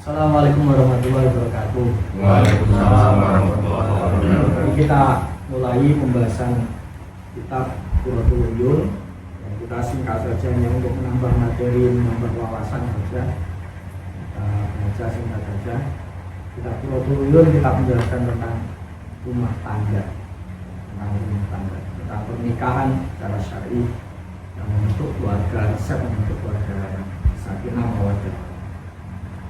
Assalamualaikum warahmatullahi wabarakatuh. Waalaikumsalam warahmatullahi wabarakatuh. Kita mulai pembahasan kitab Qurratul Uyun. Kita singkat saja hanya untuk menambah materi, menambah wawasan saja. Kita baca singkat saja. Kitab Qurratul Uyun kita menjelaskan tentang rumah tangga, tentang pernikahan secara syar'i yang membentuk keluarga, resep membentuk keluarga sakinah mawaddah.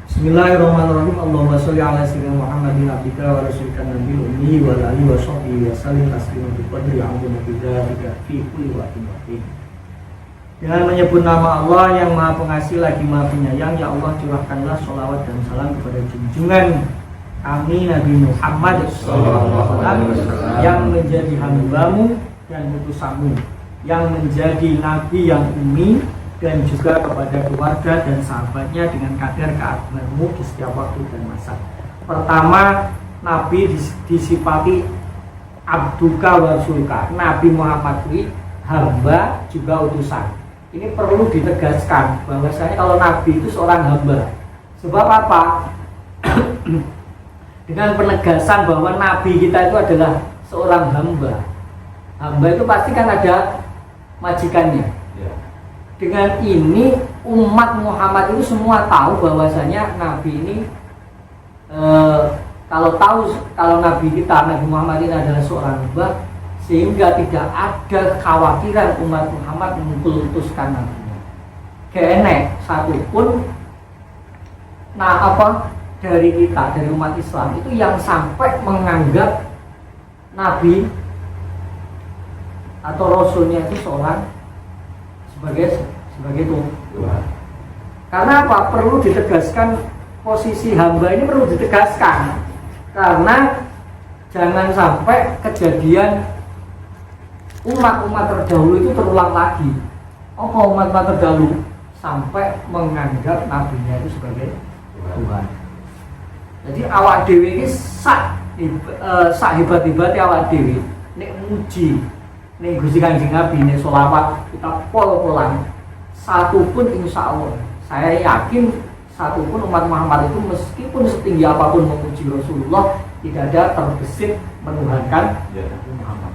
Bismillahirrahmanirrahim. Allahumma sholli ala sayyidina Muhammadin abdika wa rasulika nabiyil ummi wa alihi wa sahbihi wa sallim tasliman bi qadri 'azimi bidzalika fi kulli waqtin wa hin. Dengan menyebut nama Allah yang Maha Pengasih lagi Maha Penyayang, ya Allah curahkanlah sholawat dan salam kepada junjungan kami Nabi Muhammad sallallahu alaihi wasallam yang menjadi hamba-Mu dan utusan-Mu, yang menjadi nabi yang ummi, dan juga kepada keluarga dan sahabatnya dengan kadar keakbarmu di setiap waktu dan masa. Pertama, Nabi disifati abduka wa rasuluka. Nabi Muhammad ini hamba juga utusan. Ini perlu ditegaskan bahwasanya kalau Nabi itu seorang hamba. Sebab apa? Dengan penegasan bahwa Nabi kita itu adalah seorang hamba. Hamba itu pasti kan ada majikannya. Dengan ini umat Muhammad itu semua tahu bahwasanya Nabi ini kalau Nabi kita, Nabi Muhammad ini adalah seorang hamba, sehingga tidak ada kekhawatiran umat Muhammad mengkultuskan Nabi. Kenek satupun dari kita, dari umat Islam itu yang sampai menganggap Nabi atau Rasulnya itu seorang sebagai Tuhan. Karena apa? Perlu ditegaskan posisi hamba ini, perlu ditegaskan karena jangan sampai kejadian umat-umat terdahulu itu terulang lagi. Umat terdahulu sampai menganggap nabinya itu sebagai Tuhan. Jadi awak dewi ini sak hebat-hebatnya awak dewi nek muji nih Gusti Kanjeng Nabi, nih sholawat kita pol-polan satupun, insya Allah saya yakin satupun umat Muhammad itu meskipun setinggi apapun memuji Rasulullah tidak ada terbesit menuhankan Nabi Muhammad.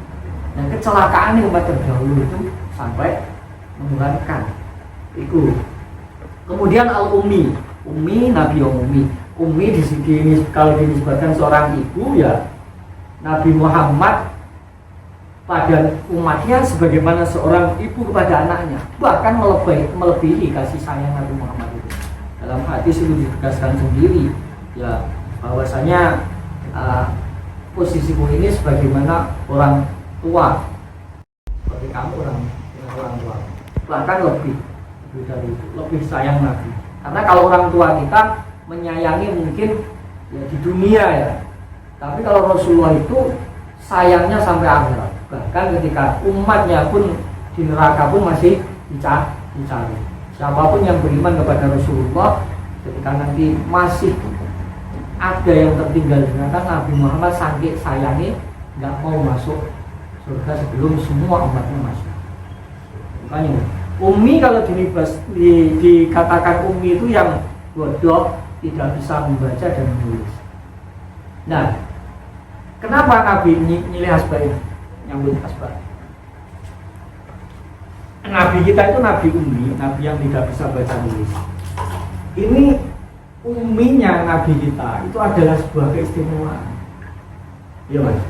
Dan kecelakaan umat terdahulu itu sampai menuhankan itu. Kemudian al-ummi, Nabi yang ummi di sini kalau dinisbatkan seorang ibu, ya Nabi Muhammad pada umatnya sebagaimana seorang ibu kepada anaknya, bahkan melebihi kasih sayang Nabi Muhammad itu. Dalam hadis itu ditegaskan sendiri ya bahwasanya posisiku ini sebagaimana orang tua, seperti kamu orang tua, bahkan lebih dari itu, lebih sayang Nabi. Karena kalau orang tua kita menyayangi mungkin ya di dunia ya, tapi kalau Rasulullah itu sayangnya sampai akhirat. Bahkan ketika umatnya pun di neraka pun masih dicari. Siapapun yang beriman kepada Rasulullah, ketika nanti masih ada yang tertinggal di neraka, Nabi Muhammad saking sayangi nggak mau masuk surga sebelum semua umatnya masuk. Makanya ummi kalau dikatakan ummi itu yang bodoh, tidak bisa membaca dan menulis. Nah, kenapa Nabi nyilih asbab ini? Yang asbab. Nabi kita itu nabi ummi, nabi yang tidak bisa baca tulis. Ini umminya nabi kita itu adalah sebuah keistimewaan. Iya Mas.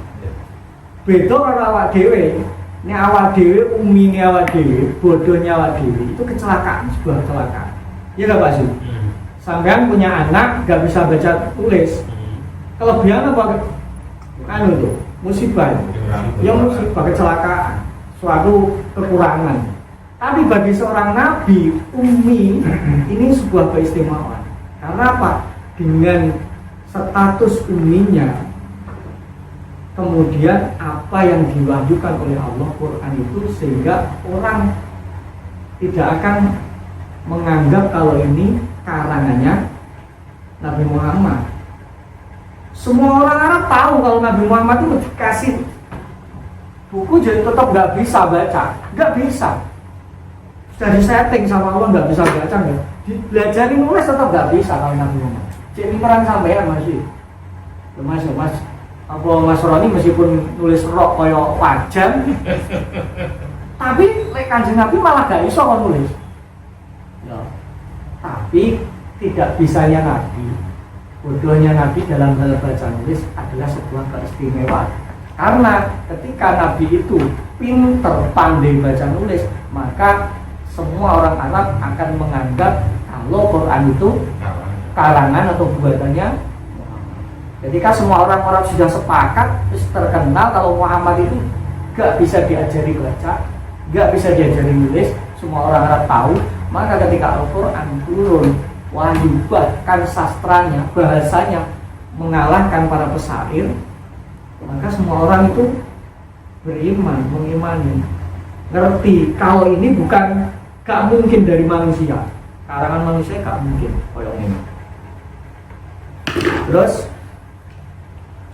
Beda karo awak dhewe. Ini awak dhewe, ummi ini awak dhewe, bodohnya awak dhewe itu kecelakaan, sebuah kecelakaan. Iya enggak Pak Su? Sampean punya anak gak bisa baca tulis. Kelebihan apa? Anu tuh, musibah. Yang musibah, kecelakaan, suatu kekurangan. Tapi bagi seorang nabi ummi ini sebuah keistimewaan. Karena apa? Dengan status umminya, kemudian apa yang diwahyukan oleh Allah Quran itu, sehingga orang tidak akan menganggap kalau ini karangannya Nabi Muhammad. Semua orang Arab tahu kalau Nabi Muhammad itu dikasih buku jadi tetap nggak bisa baca, nggak bisa. Sudah disetting sama Allah nggak bisa baca, nggak. Belajarin nulis tetap nggak bisa kalau Nabi Muhammad. cek perang sampean masih. Mas, apa Mas Roni meskipun nulis rok koyo wajan, tapi lek Kanjeng Nabi malah gak iso kon nulis. Ya. Tapi tidak bisanya Nabi, bodohnya Nabi dalam hal baca nulis adalah sebuah keistimewaan. Karena ketika Nabi itu pinter pandai baca nulis, maka semua orang Arab akan menganggap kalau Quran itu karangan atau buatannya. Ketika semua orang-orang sudah sepakat, terkenal kalau Muhammad itu gak bisa diajari baca, gak bisa diajari nulis, semua orang Arab tahu, maka ketika Al-Quran turun, wahyu bahkan sastranya, bahasanya mengalahkan para pesair, maka semua orang itu beriman, mengimani, ngerti kalau ini bukan gak mungkin dari manusia, karangan manusia gak mungkin koyong ini. Terus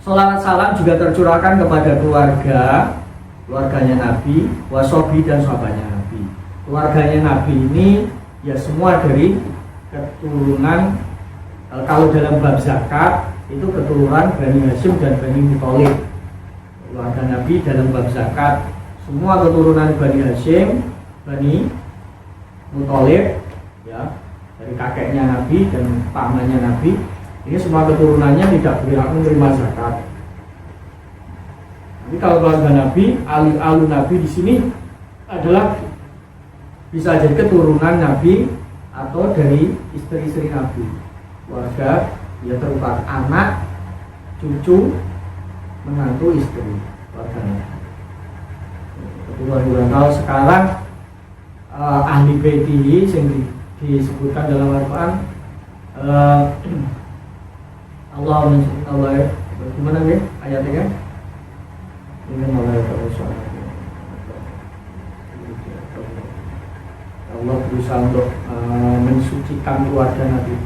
salawat salam juga tercurahkan kepada keluarganya Nabi, wasobi dan sahabatnya Nabi. Keluarganya Nabi ini ya semua dari keturunan, kalau dalam bab zakat itu keturunan Bani Hashim dan Bani Muthalib. Keluarga Nabi dalam bab zakat semua keturunan Bani Hashim, Bani Muthalib, ya dari kakeknya Nabi dan pamannya Nabi. Ini semua keturunannya tidak berhak menerima zakat. Tapi kalau keluarga Nabi, alu Nabi di sini adalah bisa jadi keturunan Nabi atau dari istri-istri Nabi. Keluarga ya terutama anak, cucu, menantu, istri keluarga Nabi. Keturunan kalau sekarang ahli baitihi yang disebutkan dalam Al-Quran. Allah gimana nih ayatnya kan? Ini mulai berusaha. Allah berusaha untuk mensucikan keluarga Nabi.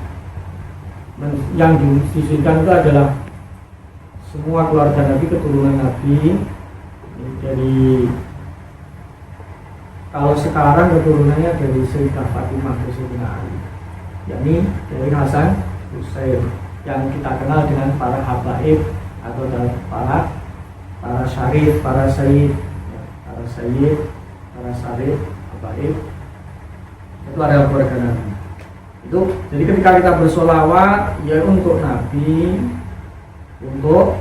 Yang disucikan itu adalah semua keluarga Nabi, keturunan Nabi. Jadi kalau sekarang keturunannya dari Sayyidah Fatimah dan Sayyidina Ali, yakni dari Hasan Husain, yang kita kenal dengan para habaib atau para syarif, para sayyid, para syarif, habaib itu adalah keluarga Nabi. Itu jadi ketika kita bersolawat ya untuk Nabi, untuk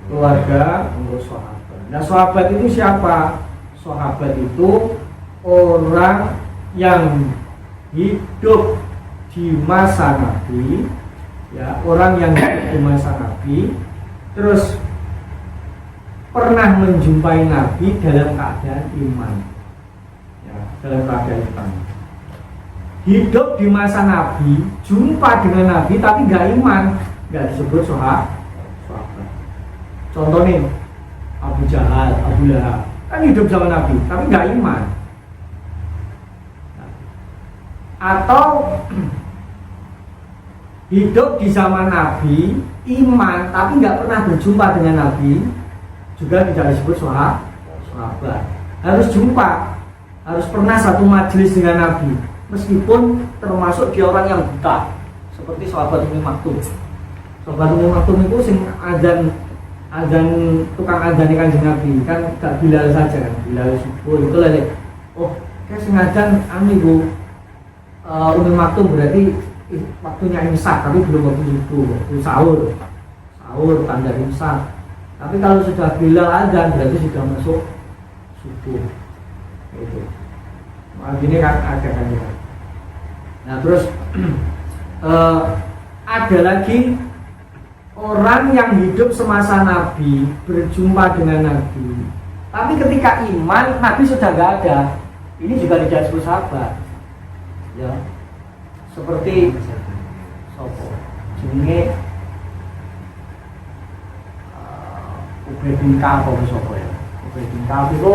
keluarga, untuk sahabat. Nah sahabat itu siapa? Sahabat itu orang yang hidup di masa Nabi, ya orang yang hidup di masa Nabi, terus pernah menjumpai Nabi dalam keadaan iman, ya, dalam keadaan iman. Hidup di masa Nabi, jumpa dengan Nabi tapi nggak iman, nggak disebut sahabat. Contohnya Abu Jahal, Abu Lahab, kan hidup zaman Nabi tapi nggak iman. Atau hidup di zaman Nabi, iman tapi nggak pernah berjumpa dengan Nabi, juga tidak disebut sahabat. Harus jumpa, harus pernah satu majelis dengan Nabi, meskipun termasuk dia orang yang buta, seperti sahabat Umi Maktum. Sahabat Umi Maktum itu sing azan tukang azan Kanjeng Nabi, kan gak Bilal saja kan, Bilal subuh itu lele. Oh, kayak sing azan Bu Umi Maktum berarti waktunya imsak tapi belum waktu subuh, waktu sahur tanda imsak. Tapi kalau sudah Bilal azan berarti sudah masuk subuh. Itu. Ini kan ada kan. Nah terus ada lagi orang yang hidup semasa Nabi, berjumpa dengan Nabi, tapi ketika iman Nabi sudah nggak ada. Ini juga tidak disebut sahabat, ya. Seperti sopo jenenge Ubay bin Ka'ab apa sopo ya. Ubay bin Ka'ab itu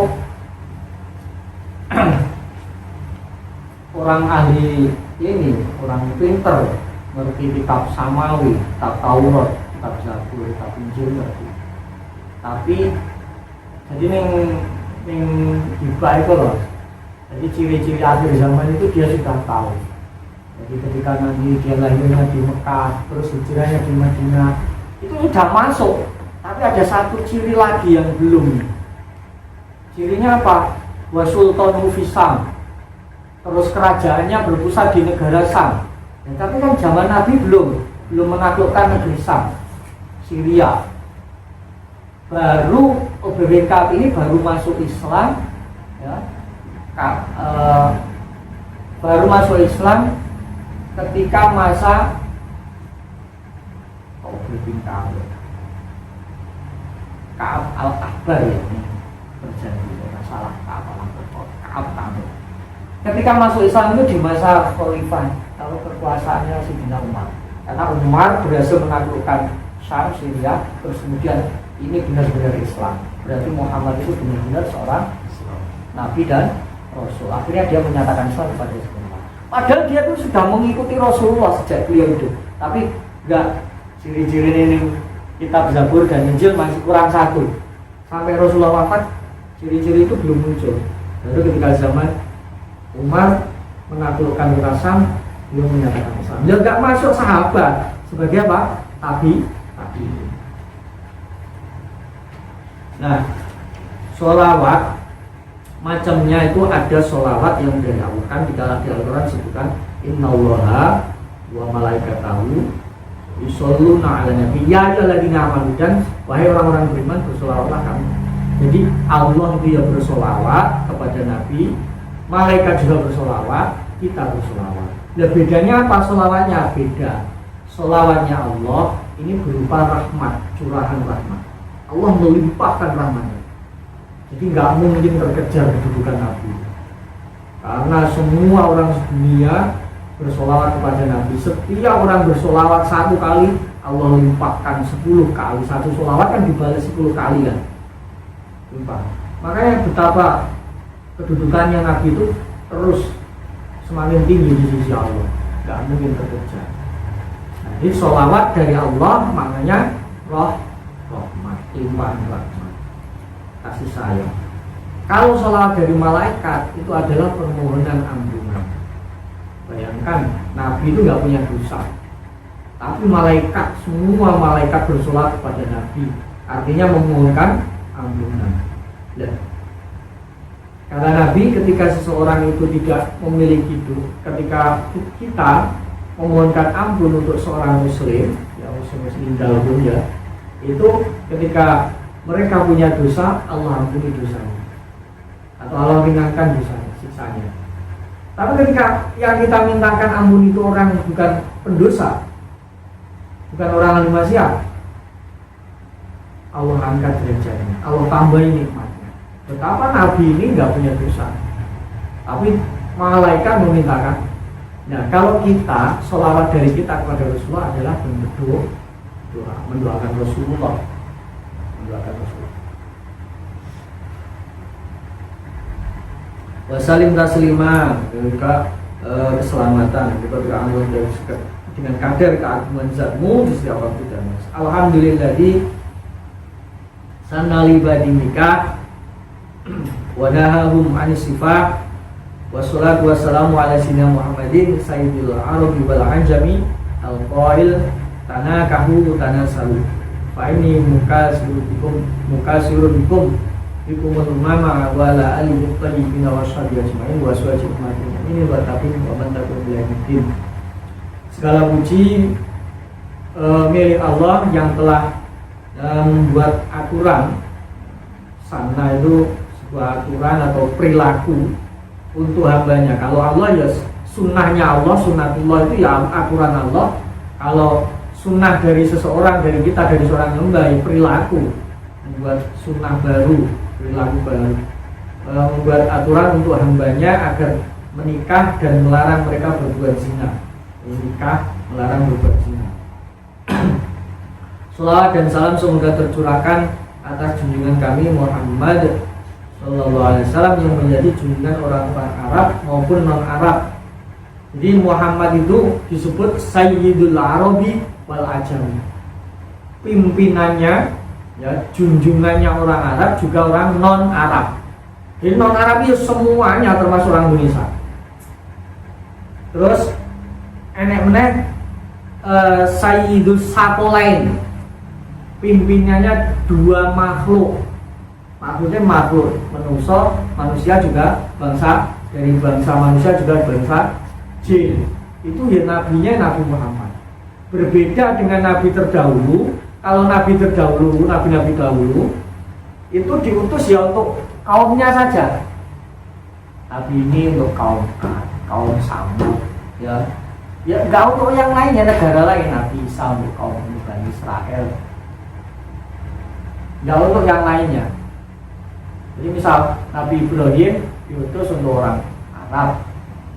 orang ahli ini, orang pinter, ngerti kitab Samawi, kitab Taurat, kitab Zabur, kitab Injil ngerti. Tapi jadi ning hibah itu loh. Jadi ciri-ciri akhir zaman itu dia sudah tahu. Jadi ketika nanti dia lahirnya di Mekah, terus hijrahnya di Madinah, itu sudah masuk. Tapi ada satu ciri lagi yang belum. Cirinya apa? Wa sultanu fi Sam. Terus kerajaannya berpusat di negara Sam. Ya, tapi kan zaman Nabi belum menaklukkan negeri Sam, Syria. Baru OBWK ini baru masuk Islam, ya. Baru masuk Islam ketika masa Ka'ab al-Akbar, ya, ini berjanji salah Ka'ab. Ketika masuk Islam itu di masa Khalifah, kalau kekuasaannya Sayyidina Umar. Karena Umar berhasil menaklukkan Syam, Syria, terus kemudian ini benar-benar Islam. Berarti Muhammad itu benar-benar seorang Nabi dan Rasul. Akhirnya dia menyatakan Islam kepada Rasulullah. Padahal dia itu sudah mengikuti Rasulullah sejak beliau hidup. Tapi enggak, ciri-ciri ini kitab Zabur dan Injil masih kurang satu. Sampai Rasulullah wafat, ciri-ciri itu belum muncul. Lalu ketika zaman Umar menaklukkan kota Syam, beliau menyatakan Islam. Dia enggak masuk sahabat sebagai apa? Tabi. Nah, sholawat macamnya itu ada sholawat yang dilakukan di dalam Al-Quran disebutkan innallaha wa malaikatahu yusholluna 'alan nabi ya ayyuhalladzina amanu, dan wahai orang-orang beriman bersolawatlah kamu. Jadi Allah itu ya bersolawat kepada Nabi, malaikat juga bersolawat, kita bersolawat. Nah, bedanya apa solawatnya? Beda. Solawatnya Allah ini berupa rahmat, curahan rahmat. Allah melimpahkan rahmatnya. Jadi nggak mungkin terkejar kedudukan Nabi. Karena semua orang dunia bersolawat kepada Nabi. Setiap orang bersolawat satu kali, Allah limpahkan 10 kali. Satu solawat kan dibalas 10 kali kan. Limpah. Makanya betapa kedudukannya Nabi itu terus semakin tinggi di sisi Allah. Nggak mungkin terkejar. Nah, jadi solawat dari Allah maknanya rahmat, limpahan rahmat, kasih sayang. Kalau sholawat dari malaikat itu adalah permohonan ampunan. Bayangkan Nabi itu nggak punya dosa, tapi malaikat, semua malaikat bersolawat kepada Nabi, artinya memohonkan ampunan. Dan kata Nabi, ketika seseorang itu tidak memiliki dosa, ketika kita memohonkan ampun untuk seorang muslim, ya muslim pun ya, itu ketika mereka punya dosa, Allah ampuni dosanya, atau Allah ringankan dosanya, siksanya. Tapi ketika yang kita mintakan ampun itu orang bukan pendosa, bukan orang ahli maksiat, Allah angkat derajatnya, Allah tambahin nikmatnya. Betapa Nabi ini nggak punya dosa, tapi malaikat memintakan. Nah, kalau kita, sholawat dari kita kepada Rasulullah adalah bentuk doa, mendoakan Rasulullah. Wasalim taslima, keselamatan kepada Allah dengan kadar keagungan zatmu di setiap waktu dan masa. Alhamdulillah sanali badimika wadahum anis sifat wassalatu wassalamu ala sayyidina Muhammadin sayyidil arabi wal anjami al-qail tanakahu tanasalu fa ini mukasirun bikum al-umama wa la ali muqtayyibina wa sahbihi ajma'in wa suwajib umatin ini wa taqim wa man taqim bilahiddin. Segala puji milik Allah yang telah membuat aturan sana, itu sebuah aturan atau perilaku untuk hambanya. Kalau Allah ya sunnahnya Allah, sunnatullah itu ya aturan Allah. Kalau sunnah dari seseorang, dari kita, dari seorang hamba, ya perilaku, membuat sunnah baru, perilaku baru, membuat aturan untuk hambanya agar menikah dan melarang mereka berbuat zina. Menikah, melarang berbuat zina. Salawat dan salam semoga tercurahkan atas junjungan kami Muhammad Sallallahu Alaihi Wasallam yang menjadi junjungan orang-orang Arab maupun non-Arab. Jadi Muhammad itu disebut Sayyidul Arabi wal Ajami, pimpinannya, ya, junjungannya orang Arab juga orang non-Arab. Jadi non-Arab itu semuanya termasuk orang Indonesia. Terus enek meneh Sayyidus Sakolain, pimpinannya dua makhluk, maksudnya makhluk manusia juga bangsa, dari bangsa manusia juga bangsa jin. Itu ya nabinya Nabi Muhammad. Berbeda dengan nabi terdahulu. Kalau nabi terdahulu, nabi-nabi dahulu itu diutus ya untuk kaumnya saja. Nabi ini untuk kaum kaum Samud, ya nggak untuk yang lainnya, negara lain. Nabi Isa untuk kaum Bani Israel, nggak untuk yang lainnya. Jadi misal Nabi Ibrahim diutus untuk orang Arab,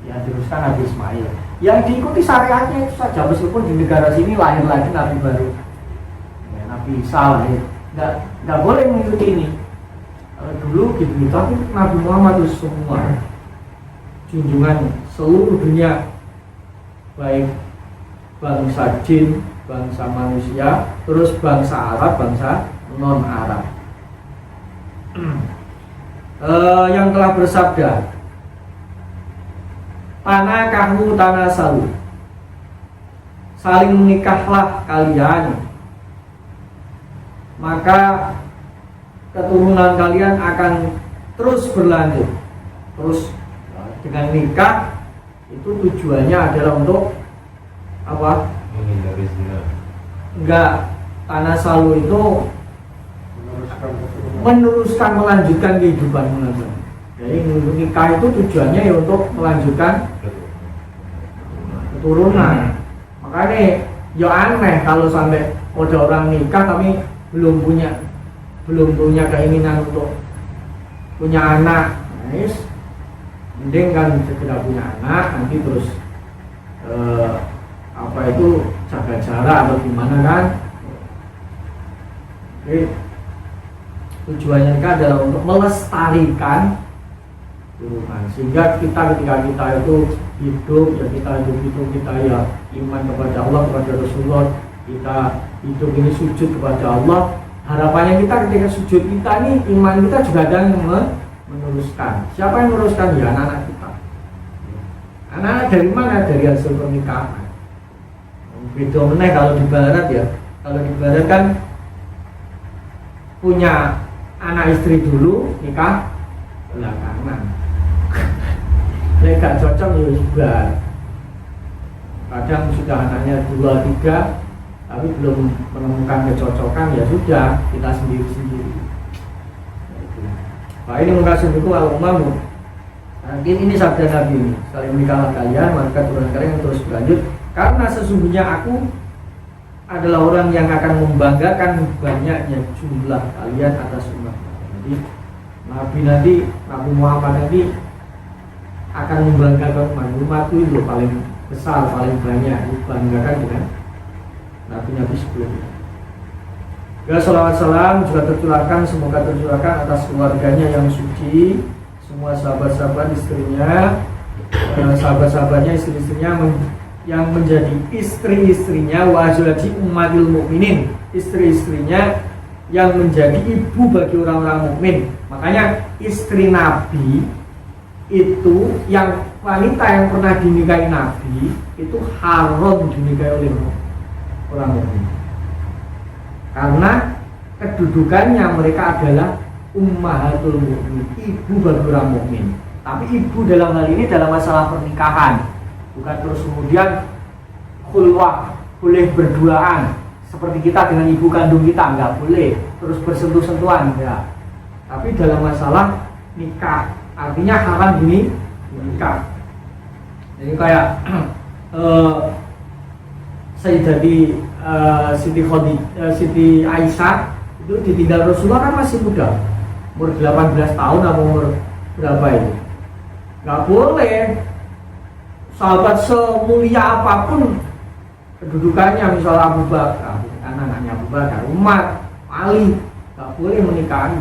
yang diteruskan Nabi Ismail, yang diikuti syariatnya itu saja, meskipun di negara sini lahir lagi Nabi baru, ya, Nabi Isa lahir, nggak boleh mengikuti ini. Kalau dulu gitu, tapi Nabi Muhammad itu semua junjungan seluruh dunia, baik bangsa jin, bangsa manusia, terus bangsa Arab, bangsa non Arab. Yang telah bersabda, tanah kamu tanah salu, saling menikahlah kalian, maka keturunan kalian akan terus berlanjut. Terus dengan nikah itu tujuannya adalah untuk apa? Menghindari zina. Enggak, tanah salu itu meneruskan, melanjutkan kehidupan manusia. Jadi nikah itu tujuannya ya untuk melanjutkan keturunan. Makanya ya aneh kalau sampai ada orang nikah tapi belum punya keinginan untuk punya anak. Nah, mending kan segera punya anak, nanti terus jaga jarak atau gimana kan. Jadi tujuannya kan adalah untuk melestarikan turunan, sehingga ketika kita itu hidup ya, kita ya iman kepada Allah, kepada Rasulullah, kita hidup ini sujud kepada Allah. Harapannya kita ketika sujud kita ini, iman kita juga ada yang meneruskan. Siapa yang meneruskan? Ya anak-anak kita. Anak-anak dari mana? Dari hasil pernikahan. Beda meneh kalau di barat ya. Kalau di barat kan punya anak istri dulu, nikah belakangan. Jadi gak cocok ya juga. Kadang sudah anaknya 2-3 tapi belum menemukan kecocokan, ya sudah, kita sendiri-sendiri. Nah, ini mengkasih itu al-umamu. Ini sabda Nabi ini, saling menikahlah kalian, maka turunan kalian yang terus berlanjut, karena sesungguhnya aku adalah orang yang akan membanggakan banyaknya jumlah kalian atas umat. Jadi Nabi Muhammad nanti akan membanggakan umat itu paling besar, paling banyak, dibanggakan dengan Nabi-Nabi sebelumnya. Ya, salawat salam juga tercurahkan, semoga tercurahkan atas keluarganya yang suci, semua sahabat-sahabat istrinya, sahabat-sahabatnya, istri-istrinya yang menjadi istri-istrinya, wa azwaji ummatil mukminin, istri-istrinya yang menjadi ibu bagi orang-orang mukmin. Makanya istri Nabi itu, yang wanita yang pernah dinikahi Nabi itu haram dinikahi oleh orang mukmin, karena kedudukannya mereka adalah ummahatul mukmin, ibu bagi orang mukmin. Tapi ibu dalam hal ini dalam masalah pernikahan, bukan terus kemudian khulwah, boleh berduaan seperti kita dengan ibu kandung kita, nggak boleh terus bersentuh-sentuhan, enggak. Tapi dalam masalah nikah, artinya haram ini nikah. Jadi kayak Siti Aisyah itu ditinggal Rasulullah kan masih muda, umur 18 tahun atau umur berapa itu. Nggak boleh sahabat semulia apapun kedudukannya, misalnya Abu Bakar, anaknya Abu Bakar, Umar, Ali, nggak boleh menikahi,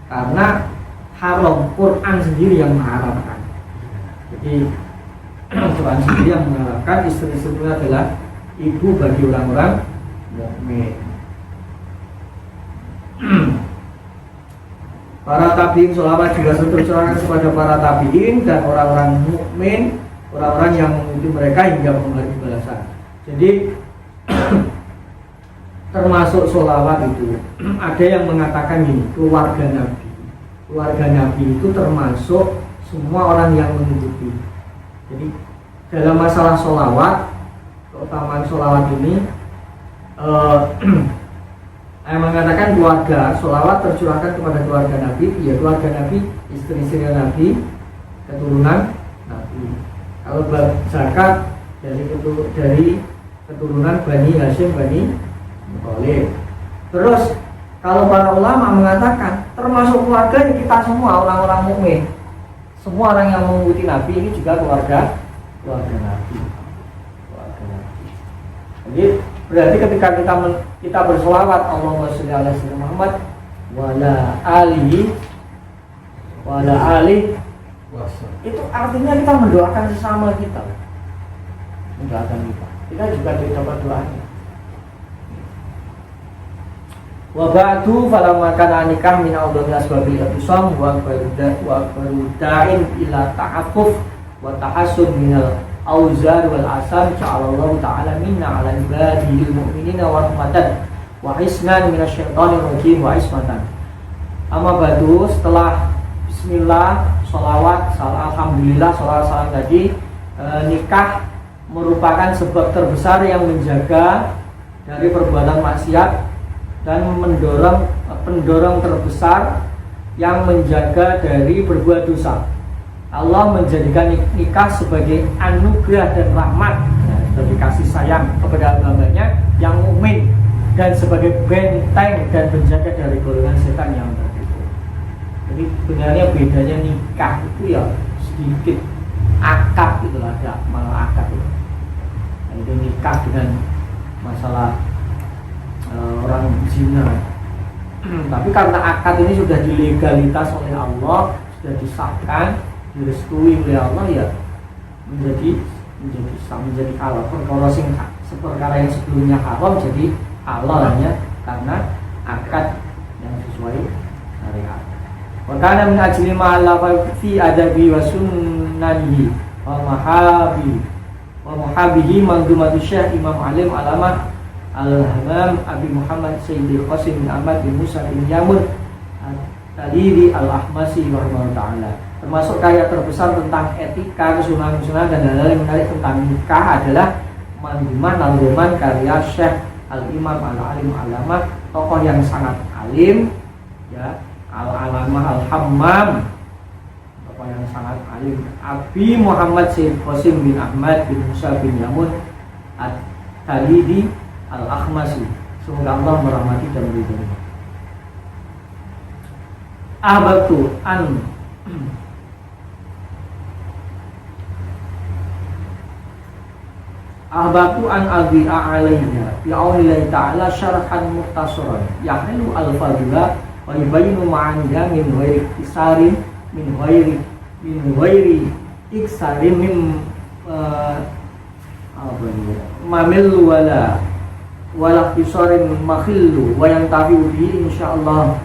karena haram. Quran sendiri yang mengharamkan. Jadi Quran sendiri yang mengharamkan istri-istri itu adalah ibu bagi orang-orang mukmin. Para tabiin sholawat juga tercurahkan kepada para tabiin dan orang-orang mukmin orang-orang yang mengikuti mereka hingga memberi balasan. Jadi termasuk sholawat itu ada yang mengatakan ini, keluarga Nabi itu termasuk semua orang yang mengikuti. Jadi dalam masalah sholawat, keutamaan sholawat ini yang mengatakan keluarga, sholawat tercurahkan kepada keluarga Nabi, ya keluarga Nabi, istri-istri Nabi, keturunan Nabi. Kalau zakat dari keturunan Bani Hashim, Bani Muthalib. Terus kalau para ulama mengatakan termasuk keluarga kita semua, orang-orang mukmin, semua orang yang mengikuti Nabi ini juga keluarga Nabi. Jadi berarti ketika kita berselawat Allahumma sholli ala sayyidina Muhammad wa ala ali itu artinya kita mendoakan sesama kita. Kita juga dapat doanya. Wa ba'du falamma kana nikah min awdal asbabil iqtisam wa qaruda'in ila ta'affuf wa tahassun minal auzar wal asam ja'alallahu ta'ala minna 'ala ibadihil mu'minina wa rahmatan wa hisnan minasyaitonir rajim wa ismatan. Amma ba'du, setelah bismillah, sholawat, alhamdulillah, sholawat salam tadi, nikah merupakan sebab terbesar yang menjaga dari perbuatan maksiat dan pendorong terbesar yang menjaga dari berbuat dosa. Allah menjadikan nikah sebagai anugerah dan rahmat, sebagai kasih sayang kepada hamba-Nya yang mukmin, dan sebagai benteng dan penjaga dari golongan setan yang tertipu. Jadi sebenarnya bedanya nikah itu ya sedikit akad itu ada, malah akad itu. Nah, itu nikah dengan masalah orang zina. Tapi karena akad ini sudah dilegalitas oleh Allah, sudah disahkan, direstui oleh Allah, ya menjadi halal. Perkara yang sebelumnya haram jadi halal hanya karena akad yang sesuai syariat. Wa kana min ajli ma la fi adabi wa sunnanihi wa muhabihi mandumatu Syekh Imam Alim Alamah Al-Hamam Abi Muhammad Sayyidil Qasim bin Ahmad bin Musa bin Yamud Al-Taliri Al-Ahmasi rahimahullah ta'ala. Termasuk karya terbesar tentang etika, kesunahan-kesunahan dan hal-hal yang menarik tentang nikah adalah Manduman karya Syekh Al-Imam Al-Alim Alamah, tokoh yang sangat alim, ya, Al-Alamah Al-Hammam, tokoh yang sangat alim, Abi Muhammad Sayyid Qasim bin Ahmad bin Musa bin Yamud Al-Taliri Al-Ahmasi. Semoga Allah merahmati dan meridhoi. Ahbabtu an adhi'a alayya bi'aulillahi ta'ala syarhan mukhtasaran yahlu al-fadila wa yubayinu ma'aniha min ghairi iksarin min ghairi iksarin min mamillu wala kisarin makhillu wa yang tabi'u bihi insyaallah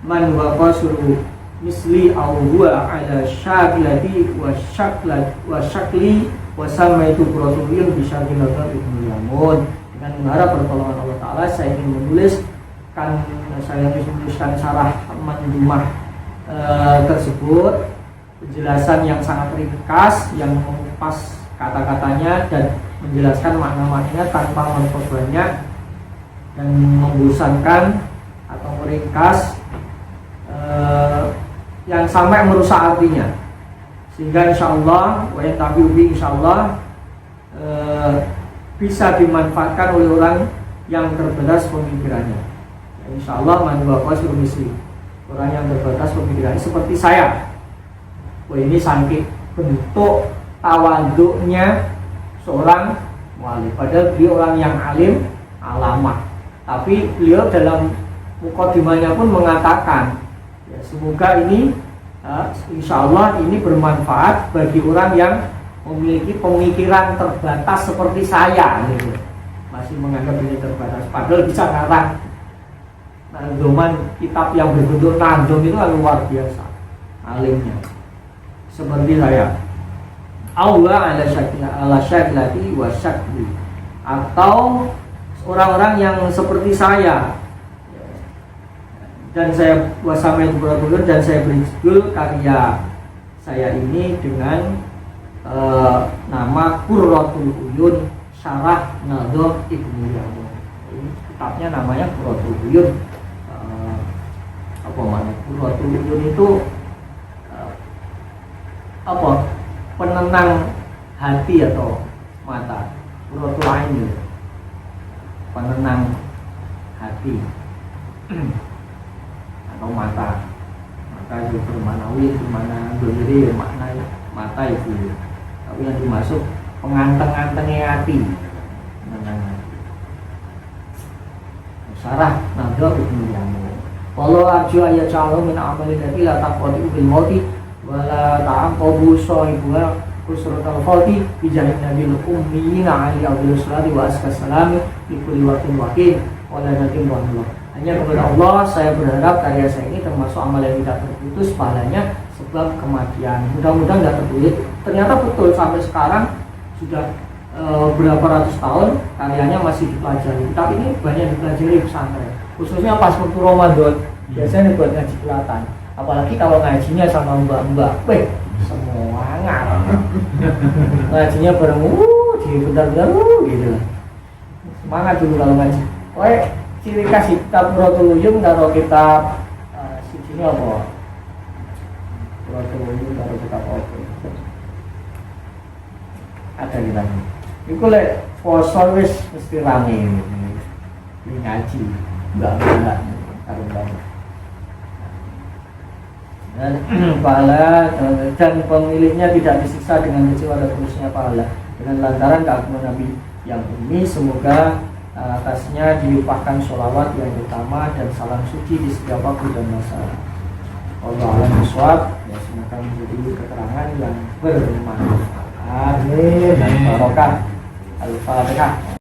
man wa qasru misli aw huwa ala syakilati wa syakli wa samaitu rasuliyun bi syarhi nazar ibnu Yamun. Dengan mengharap pertolongan Allah Ta'ala, saya ingin menuliskan syarah mandumah tersebut, penjelasan yang sangat ringkas yang mengupas kata-katanya dan menjelaskan makna-maknanya tanpa memperbanyak dan membosankan atau meringkas yang sampai merusak artinya, sehingga insyaallah wa tabiubi insyaallah bisa dimanfaatkan oleh orang yang terbatas pemikirannya. Insyaallah man baqa surmisi, orang yang terbatas pemikirannya seperti saya. Wah, ini saking bentuk tawaduknya seorang wali, padahal beliau orang yang alim alamah, tapi beliau dalam mukadimahnya pun mengatakan, ya, semoga ini insyaallah ini bermanfaat bagi orang yang memiliki pemikiran terbatas seperti saya, gitu. Masih menganggap ini terbatas, padahal bisa ngarang nandoman kitab yang berbentuk nandom itu luar biasa alimnya, seperti saya. Allah ala syaklati wa syakli, atau orang-orang yang seperti saya dan saya wasama dan saya beri judul karya saya ini dengan nama Qurratul Uyun Syarah Nadham Ibnu Yamun. Kitabnya namanya Qurratul Uyun. Apa makna Qurratul Uyun itu? Apa? Penenang hati atau mata. Qurratul Ain, penenang hati atau mata. Mata itu bermanawi, bermana berdiri, makna mata itu. Tapi yang dimaksud penganteng-antengnya hati, penenang hati. Syarah Nadham Ibnu Yamun. Wallahu arju ayat ja'ala min amalin lati la taqwadi bil mauti wala ta'aqabu sahibuha kusratul khawti bijahin nabil ummiyina ali abdul salati wa askas salami di kulli waqtin waqin wala nadim wa Allah. Hanya kepada Allah saya berharap karya saya ini termasuk amal yang tidak terputus pahalanya sebab kematian. Mudah-mudahan tidak terputus. Ternyata betul sampai sekarang sudah berapa ratus tahun karyanya masih dipelajari. Tapi ini banyak dipelajari pesantren, khususnya pas waktu Ramadan. Biasanya buat ngaji kelatan. Apalagi kalau ngajinya sama mbak-mbak, semua ngarang. Ngajinya bareng, di bentar-bentar, gitu. Semangat dulu kalau ngaji. Ciri khas kitab Qurratul Uyun karo kitab sini apa? Qurratul Uyun karo kitab apa? Ada kitanya. Iku lek poso wis mesti rame ini ngaji, enggak karo banget. Dan pahala dan pemiliknya tidak disiksa dengan kecewa dan terusnya pahala dengan lantaran keagungan Nabi yang ini. Semoga atasnya dilimpahkan sholawat yang utama dan salam suci di setiap waktu dan masa. Allah alam bisawab. Ya, semoga menjadi keterangan yang bermanfaat. Amin dan barokah. Al-Fatihah.